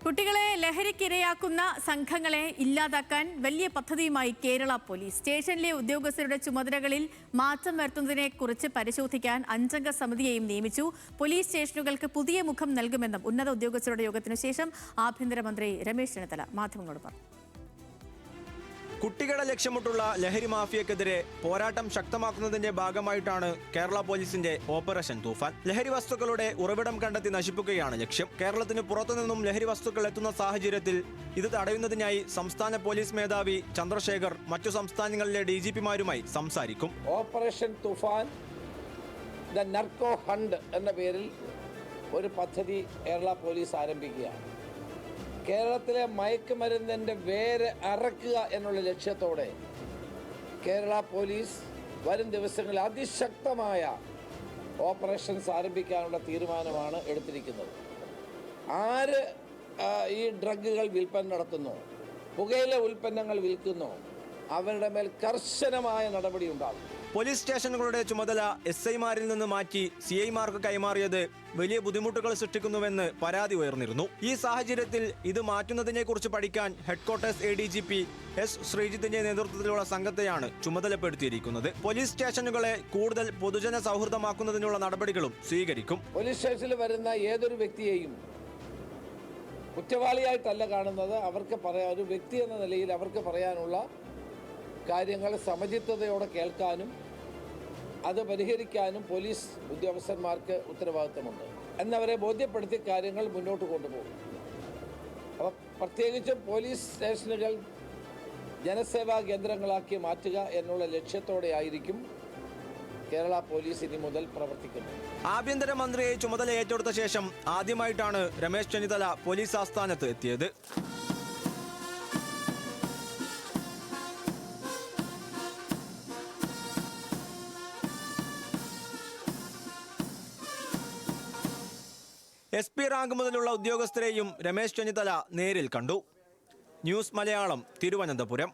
കുട്ടികളെ ലഹരിക്കിരയാക്കുന്ന സംഘങ്ങളെ ഇല്ലാതാക്കാൻ വലിയ പദ്ധതിയുമായി കേരള പോലീസ്. സ്റ്റേഷനിലെ ഉദ്യോഗസ്ഥരുടെ ചുമതലകളിൽ മാറ്റം വരുത്തുന്നതിനെക്കുറിച്ച് പരിശോധിക്കാൻ 5-അംഗ സമിതിയെയും നിയമിച്ചു. പോലീസ് സ്റ്റേഷനുകൾക്ക് പുതിയ മുഖം നൽകുമെന്നും ഉന്നത ഉദ്യോഗസ്ഥരുടെ യോഗത്തിനു ശേഷം ആഭ്യന്തരമന്ത്രി രമേശ് ചെന്നിത്തല മാധ്യമങ്ങളോട് പറഞ്ഞു. കുട്ടികളെ ലക്ഷ്യമിട്ടുള്ള ലഹരി മാഫിയക്കെതിരെ പോരാട്ടം ശക്തമാക്കുന്നതിന്റെ ഭാഗമായിട്ടാണ് കേരള പോലീസിന്റെ ഓപ്പറേഷൻ തൂഫാൻ. ലഹരി വസ്തുക്കളുടെ ഉറവിടം കണ്ടെത്തി നശിപ്പിക്കുകയാണ് ലക്ഷ്യം. കേരളത്തിന് പുറത്തുനിന്നും ലഹരി വസ്തുക്കൾ എത്തുന്ന സാഹചര്യത്തിൽ ഇത് തടയുന്നതിനായി സംസ്ഥാന പോലീസ് മേധാവി ചന്ദ്രശേഖർ മറ്റു സംസ്ഥാനങ്ങളിലെ DGPമാരുമായി സംസാരിക്കും. Operation Toofan the narco hunt എന്ന പേരിൽ ഒരു പദ്ധതി കേരള പോലീസ് ആരംഭിക്കുകയാണ്. കേരളത്തിലെ മയക്കുമരുന്നിൻ്റെ വേര് അറക്കുക എന്നുള്ള ലക്ഷ്യത്തോടെ കേരള പോലീസ് വരും ദിവസങ്ങളിൽ അതിശക്തമായ ഓപ്പറേഷൻസ് ആരംഭിക്കാനുള്ള തീരുമാനമാണ് എടുത്തിരിക്കുന്നത്. ആര് ഈ ഡ്രഗുകൾ വിൽപ്പന നടത്തുന്നു, പുകയില ഉൽപ്പന്നങ്ങൾ വിൽക്കുന്നു, അവരുടെ മേൽ കർശനമായ നടപടി ഉണ്ടാകും. പോലീസ് സ്റ്റേഷനുകളുടെ ചുമതല SIമാരിൽ നിന്ന് മാറ്റി CIമാർക്ക് കൈമാറിയത് വലിയ ബുദ്ധിമുട്ടുകൾ സൃഷ്ടിക്കുന്നുവെന്ന് പരാതി ഉയർന്നിരുന്നു. ഈ സാഹചര്യത്തിൽ ഇത് മാറ്റുന്നതിനെക്കുറിച്ച് പഠിക്കാൻ ഹെഡ്ക്വാർട്ടേഴ്സ് ADGP S. ശ്രീജിത്തിന്റെ നേതൃത്വത്തിലുള്ള സംഘത്തെയാണ് ചുമതലപ്പെടുത്തിയിരിക്കുന്നത്. പോലീസ് സ്റ്റേഷനുകളെ കൂടുതൽ പൊതുജന സൗഹൃദമാക്കുന്നതിനുള്ള നടപടികളും സ്വീകരിക്കും. പോലീസ് സ്റ്റേഷനിൽ വരുന്ന ഏതൊരു വ്യക്തിയെയും കുറ്റവാളിയായിട്ടല്ല കാണുന്നത്. അവർക്ക് പറയാൻ, ഒരു വ്യക്തി എന്ന നിലയിൽ അവർക്ക് പറയാനുള്ള കാര്യങ്ങൾ സമചിത്തതയോടെ കേൾക്കാനും അത് പരിഹരിക്കാനും പോലീസ് ഉദ്യോഗസ്ഥന്മാർക്ക് ഉത്തരവാദിത്തമുണ്ട് എന്നവരെ ബോധ്യപ്പെടുത്തി കാര്യങ്ങൾ മുന്നോട്ട് കൊണ്ടുപോകും. അപ്പോൾ പ്രത്യേകിച്ചും പോലീസ് സ്റ്റേഷനുകൾ ജനസേവാ കേന്ദ്രങ്ങളാക്കി മാറ്റുക എന്നുള്ള ലക്ഷ്യത്തോടെ ആയിരിക്കും കേരള പോലീസ് ഇനി മുതൽ പ്രവർത്തിക്കുന്നത്. ആഭ്യന്തരമന്ത്രിയെ ചുമതല ഏറ്റെടുത്ത ശേഷം ആദ്യമായിട്ടാണ് രമേശ് ചെന്നിത്തല പോലീസ് ആസ്ഥാനത്ത് എത്തിയത്. SP റാങ്ക് മുതലുള്ള ഉദ്യോഗസ്ഥരെയും രമേശ് ചെന്നിത്തല നേരിൽ കണ്ടു. ന്യൂസ് മലയാളം, തിരുവനന്തപുരം.